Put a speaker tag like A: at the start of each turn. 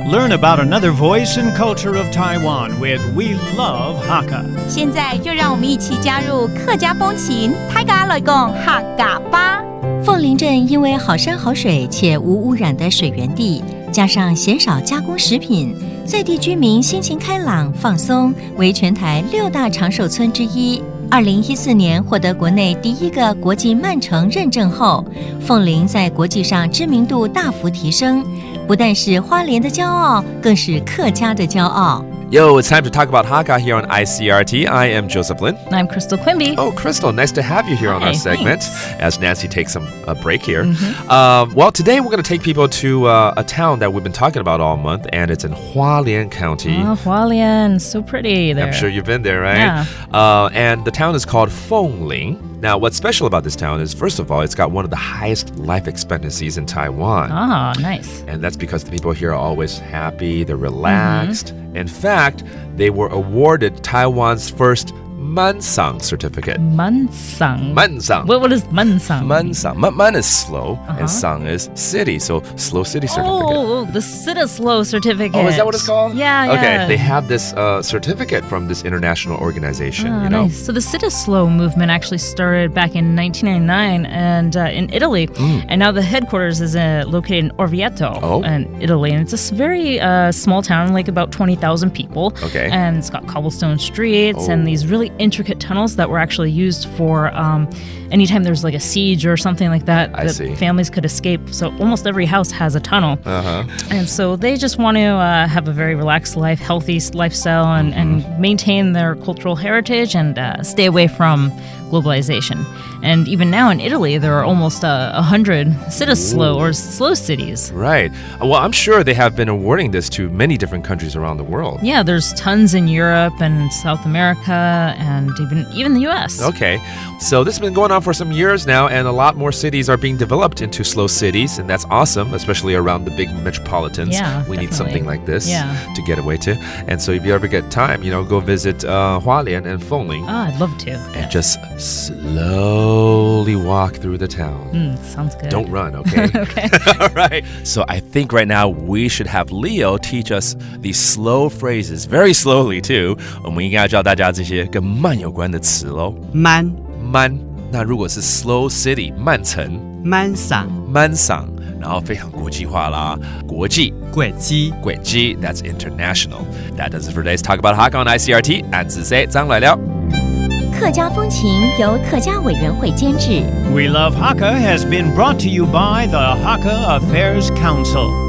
A: Learn about another voice and culture of Taiwan with We Love Hakka.
B: 现在就让我们一起加入客家风情，大家来讲客家吧。
C: 凤林镇因为好山好水且无污染的水源地，加上鲜少加工食品，在地居民心情开朗放松，为全台6大长寿村之一。2014年获得国内第一个国际慢城认证后，凤林在国际上知名度大幅提升，不但是花莲的骄傲，更是客家的骄傲。
D: Yo, it's time to talk about Hakka here on Icrt. I am Joseph Lin.
E: I'm Crystal Quimby.
D: Oh, Crystal, nice to have you here on our segment
E: thanks.
D: as Nancy takes a break here. Well, today we're going to take people to a town that we've been talking about all month, and it's in Hualien County.
E: Oh, Hualien, so pretty there.
D: I'm sure you've been there, right?
E: Yeah.
D: And the town is called Fengling. Now, what's special about this town is, first of all, it's got one of the highest life expectancies in Taiwan.
E: Ah, nice.
D: And that's because the people here are always happy, they're relaxed. In fact, they were awarded Taiwan's first Mansang certificate.
E: Mansang.
D: Mansang.
E: What is Mansang?
D: Mansang. Man is slow, and sang is city. So, slow city certificate.
E: Oh, the Sit Slow certificate.
D: Oh, is that what it's called?
E: Yeah,
D: Okay, they have this certificate from this international organization,
E: Oh,
D: you know?
E: nice. So the Sit Slow movement actually started back in 1999 and in Italy. And now the headquarters is located in Orvieto in Italy. And it's a very small town, like about 20,000 people.
D: Okay.
E: And it's got cobblestone streets and these really intricate tunnels that were actually used for anytime there's like a siege or something like that, families could escape. So almost every house has a tunnel. And so they just want to have a very relaxed life, healthy lifestyle, and maintain their cultural heritage and stay away from globalization. And even now in Italy, there are almost 100 slow or slow cities.
D: Right. Well, I'm sure they have been awarding this to many different countries around the world.
E: Yeah, there's tons in Europe and South America and even the U.S.
D: Okay. So this has been going on for some years now, and a lot more cities are being developed into slow cities, and that's awesome, especially around the big metropolitans.
E: Yeah,
D: we need
E: definitely.
D: something like this to get away to. And so if you ever get time, go visit Hualien and Fengling.
E: Oh, I'd love to.
D: And just slowly walk through the town.
E: Sounds good.
D: Don't run, okay?
E: Okay.
D: All right. So I think right now we should have Leo teach us these slow phrases, very slowly too. 我们应该要教大家这些跟慢有关的词咯。
F: 慢，
D: 那如果是 slow city 慢城，
F: 慢上，
D: 然后非常国际化啦，国际 that's international. That does it for today's Talk About Hakka on Icrt. 按自 say 张来了。
C: 客家风情由客家委员会监制。
A: We Love Hakka has been brought to you by the Hakka Affairs Council.